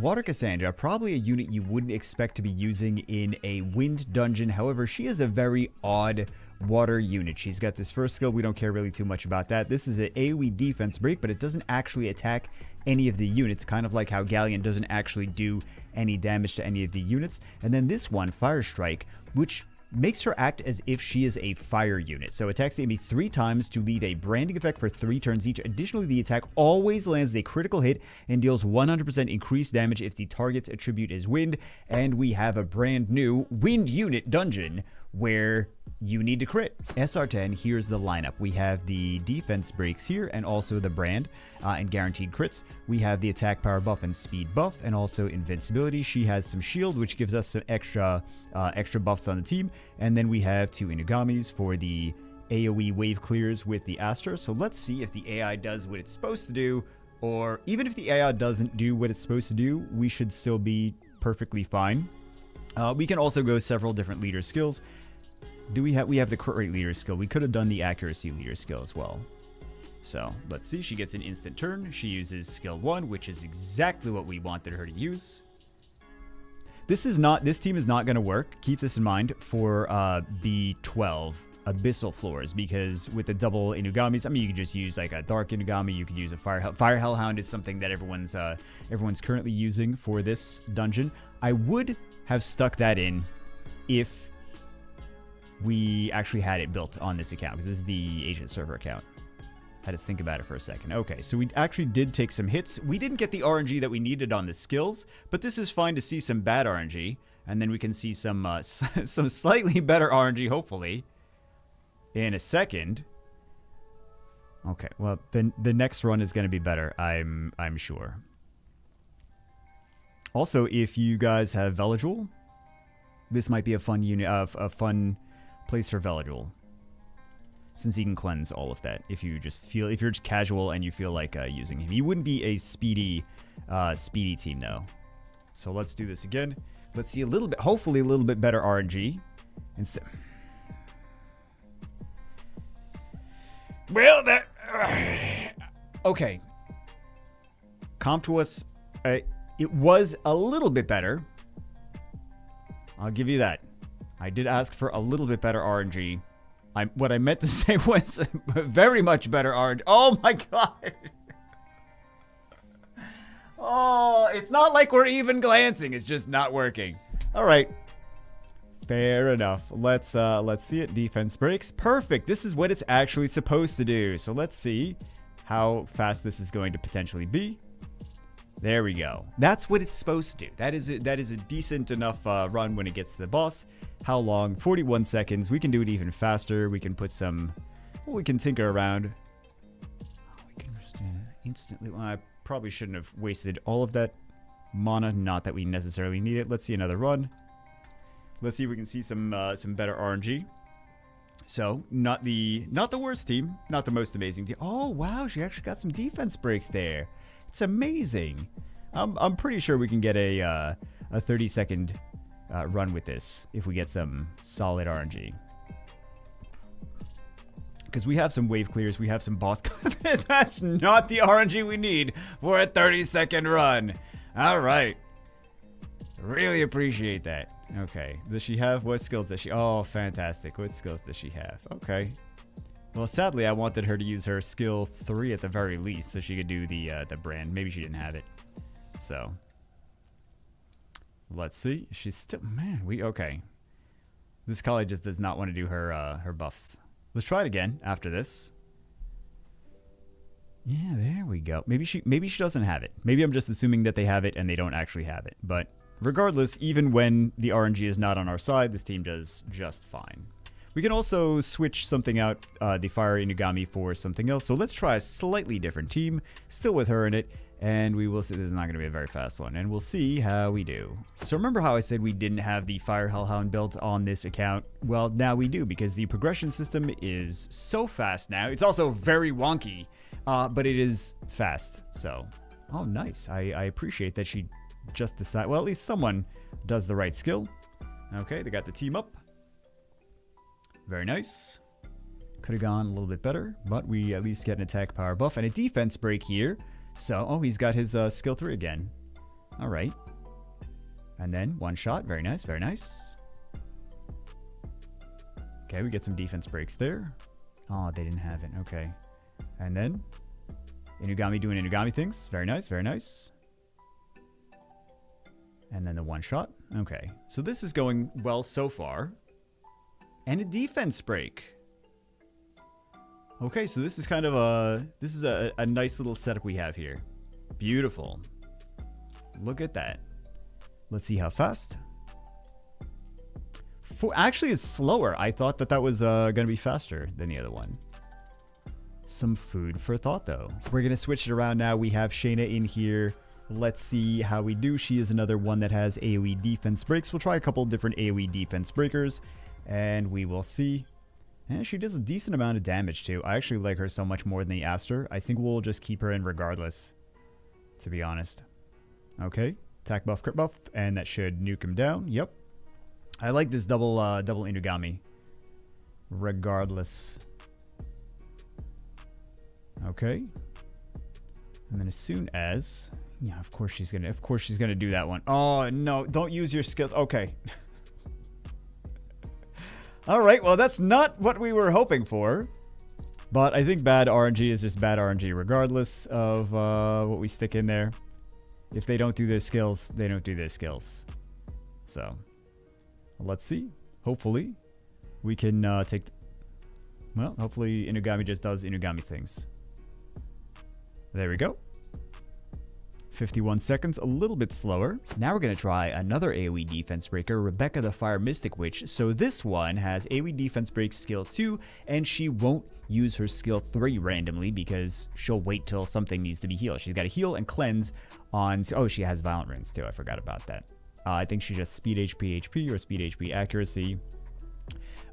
Water Cassandra, probably a unit you wouldn't expect to be using in a wind dungeon. However, she is a very odd water unit. She's got this first skill. We don't care really too much about that. This is an AoE defense break, but it doesn't actually attack any of the units, kind of like how Galleon doesn't actually do any damage to any of the units. And then this one, Fire Strike, which makes her act as if she is a fire unit. So attacks the enemy 3 times to leave a branding effect for 3 turns each. Additionally, the attack always lands a critical hit and deals 100% increased damage if the target's attribute is wind. And we have a brand new wind unit dungeon where you need to crit. SR10, here's the lineup. We have the defense breaks here and also the brand and guaranteed crits. We have the attack power buff and speed buff and also invincibility. She has some shield, which gives us some extra buffs on the team. And then we have 2 Inugamis for the AoE wave clears with the Astra. So let's see if the AI does what it's supposed to do, or even if the AI doesn't do what it's supposed to do, we should still be perfectly fine. We can also go several different leader skills. We have the crit rate leader skill. We could have done the accuracy leader skill as well. So let's see. She gets an instant turn. She uses skill 1, which is exactly what we wanted her to use. This team is not going to work. Keep this in mind for B12 Abyssal Floors, because with the double Inugamis, I mean, you could just use like a Dark Inugami. You could use a Fire Hellhound is something that everyone's currently using for this dungeon. I would have stuck that in if we actually had it built on this account, because this is the agent server account. Had to think about it for a second. Okay, so we actually did take some hits. We didn't get the RNG that we needed on the skills, but this is fine to see some bad RNG, and then we can see some some slightly better RNG, hopefully, in a second. Okay, well, then the next run is going to be better, I'm sure. Also, if you guys have Veligil, this might be a fun unit, a fun place for Veligil, since he can cleanse all of that. If you're just casual and you feel like using him, he wouldn't be a speedy team though. So let's do this again. Let's see hopefully a little bit better RNG instead. Well, that okay. Comp to us, it was a little bit better. I'll give you that. I did ask for a little bit better RNG. What I meant to say was very much better RNG. Oh my god. Oh, it's not like we're even glancing. It's just not working. All right. Fair enough. Let's see it. Defense breaks. Perfect. This is what it's actually supposed to do. So let's see how fast this is going to potentially be. There we go. That's what it's supposed to do. That is a decent enough run when it gets to the boss. How long? 41 seconds. We can do it even faster. We can put some... Well, we can tinker around. We can just instantly... Well, I probably shouldn't have wasted all of that mana. Not that we necessarily need it. Let's see another run. Let's see if we can see some better RNG. So, not the worst team. Not the most amazing team. Oh, wow. She actually got some defense breaks there. It's amazing. I'm pretty sure we can get a 30-second run with this if we get some solid RNG. Because we have some wave clears, we have some boss. That's not the RNG we need for a 30-second run. All right. Really appreciate that. Okay. Does she have, what skills does she? Oh, fantastic. What skills does she have? Okay. Well, sadly, I wanted her to use her skill 3 at the very least, so she could do the brand. Maybe she didn't have it. So, let's see. She's still, man. Okay. This Kali just does not want to do her buffs. Let's try it again after this. Yeah, there we go. Maybe she doesn't have it. Maybe I'm just assuming that they have it and they don't actually have it. But regardless, even when the RNG is not on our side, this team does just fine. We can also switch something out, the Fire Inugami, for something else. So let's try a slightly different team, still with her in it, and we will see. This is not going to be a very fast one, and we'll see how we do. So remember how I said we didn't have the Fire Hellhound built on this account? Well, now we do, because the progression system is so fast now. It's also very wonky, but it is fast. So, oh, nice. I appreciate that she just decided. Well, at least someone does the right skill. Okay, they got the team up. Very nice. Could have gone a little bit better, but we at least get an attack power buff and a defense break here. So, oh, he's got his skill 3 again. All right. And then one shot. Very nice. Very nice. Okay, we get some defense breaks there. Oh, they didn't have it. Okay. And then Inugami doing Inugami things. Very nice. Very nice. And then the one shot. Okay. So this is going well so far. And a defense break. Okay, so this is kind of a nice little setup we have here. Beautiful. Look at that. Let's see how fast. Actually, it's slower. I thought that was going to be faster than the other one. Some food for thought, though. We're going to switch it around now. We have Shayna in here. Let's see how we do. She is another one that has AoE defense breaks. We'll try a couple of different AoE defense breakers, and we will see. And she does a decent amount of damage, too. I actually like her so much more than the Aster. I think we'll just keep her in regardless, to be honest. Okay. Attack buff, crit buff, and that should nuke him down. Yep. I like this double Inugami. Regardless. Okay. And then as soon as... Yeah, of course she's gonna do that one. Oh, no. Don't use your skills. Okay. Alright, well, that's not what we were hoping for. But I think bad RNG is just bad RNG regardless of what we stick in there. If they don't do their skills, they don't do their skills. So, let's see. Hopefully, we can take... Well, hopefully Inugami just does Inugami things. There we go. 51 seconds, a little bit slower. Now we're going to try another AoE defense breaker, Rebecca the Fire Mystic Witch. So this one has AoE defense break skill 2, and she won't use her skill 3 randomly because she'll wait till something needs to be healed. She's got to heal and cleanse on... Oh, she has Violent Runes too. I forgot about that. I think she just speed HP or speed HP accuracy.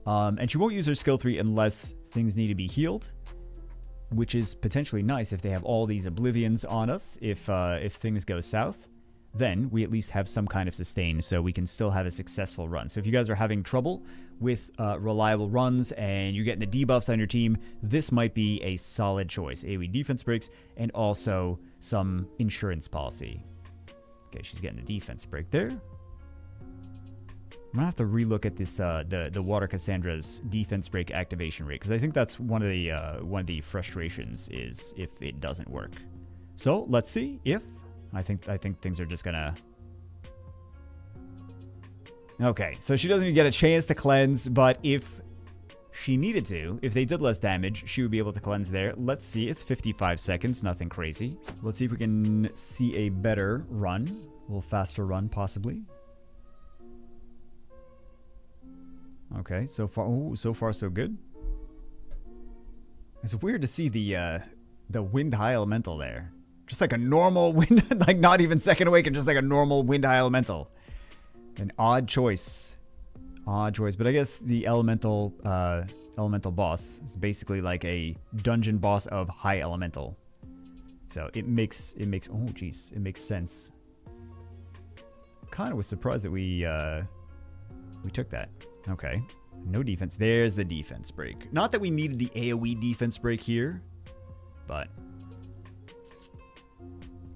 And she won't use her skill 3 unless things need to be healed, which is potentially nice if they have all these oblivions on us. If things go south, then we at least have some kind of sustain, so we can still have a successful run. So if you guys are having trouble with reliable runs and you're getting the debuffs on your team, this might be a solid choice. AoE defense breaks and also some insurance policy. Okay, she's getting a defense break there. I'm gonna have to relook at this the Water Cassandra's defense break activation rate, because I think that's one of the frustrations is if it doesn't work. So let's see if I think things are just gonna... Okay, so she doesn't even get a chance to cleanse, but if she needed to, if they did less damage, she would be able to cleanse there. Let's see, it's 55 seconds, nothing crazy. Let's see if we can see a better run, a little faster run possibly. Okay, so far so good. It's weird to see the wind high elemental there. Just like a normal wind, like not even second awaken, just like a normal wind high elemental. An odd choice. Odd choice, but I guess the elemental boss is basically like a dungeon boss of high elemental. So it makes oh geez, it makes sense. Kind of was surprised that we took that. Okay. No defense. There's the defense break. Not that we needed the AoE defense break here, but...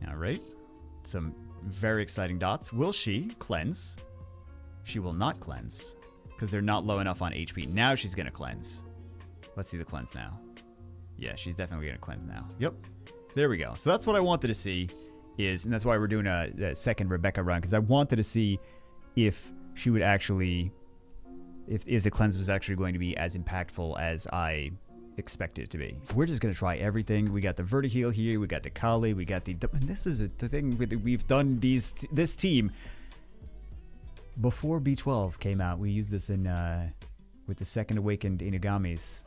Alright. Some very exciting dots. Will she cleanse? She will not cleanse, because they're not low enough on HP. Now she's going to cleanse. Let's see the cleanse now. Yeah, she's definitely going to cleanse now. Yep. There we go. So that's what I wanted to see is, and that's why we're doing a second Rebecca run, because I wanted to see if she would actually... If the cleanse was actually going to be as impactful as I expected it to be. We're just going to try everything. We got the Vertiheal here. We got the Kali. We got the... And this is the thing we've done this team. Before B12 came out, we used this in with the second awakened Inugamis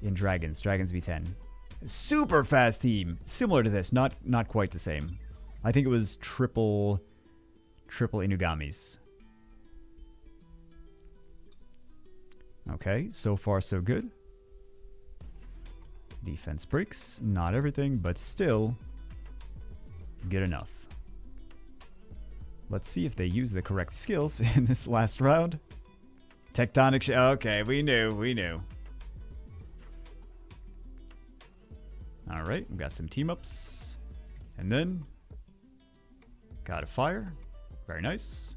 in Dragons B10. Super fast team. Similar to this. Not quite the same. I think it was triple Inugamis. Okay, so far so good. Defense breaks, not everything, but still good enough. Let's see if they use the correct skills in this last round. Tectonic... Okay, we knew. Alright, we got some team-ups. And then... Got a fire. Very nice.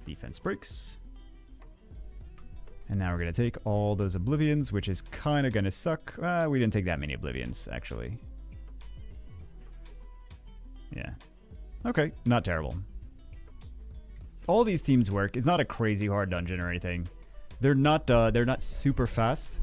Defense breaks. And now we're going to take all those oblivions, which is kind of going to suck. We didn't take that many oblivions, actually. Yeah. Okay, not terrible. All these teams work. It's not a crazy hard dungeon or anything. They're not super fast.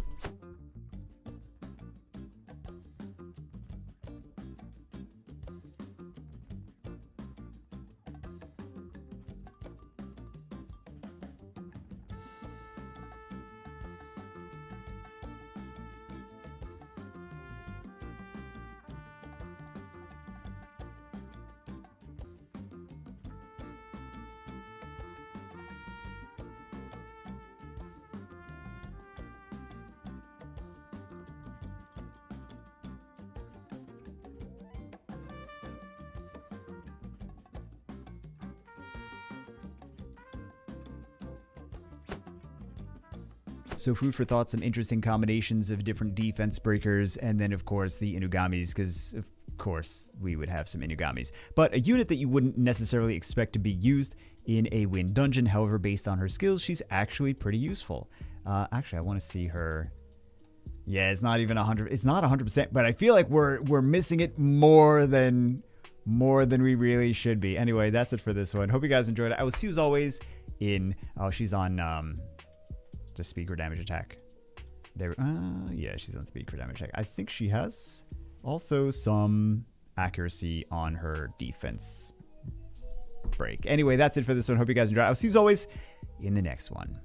So food for thought, some interesting combinations of different defense breakers, and then of course the Inugamis, because of course we would have some Inugamis. But a unit that you wouldn't necessarily expect to be used in a wind dungeon, however, based on her skills, she's actually pretty useful. Actually, I want to see her. Yeah, it's not even 100. It's not 100%, but I feel like we're missing it more than we really should be. Anyway, that's it for this one. Hope you guys enjoyed it. I will see you as always in. Oh, she's on. To speed for damage attack. There, yeah, she's on speed for damage attack. I think she has also some accuracy on her defense break. Anyway, that's it for this one. Hope you guys enjoyed. I'll see you as always in the next one.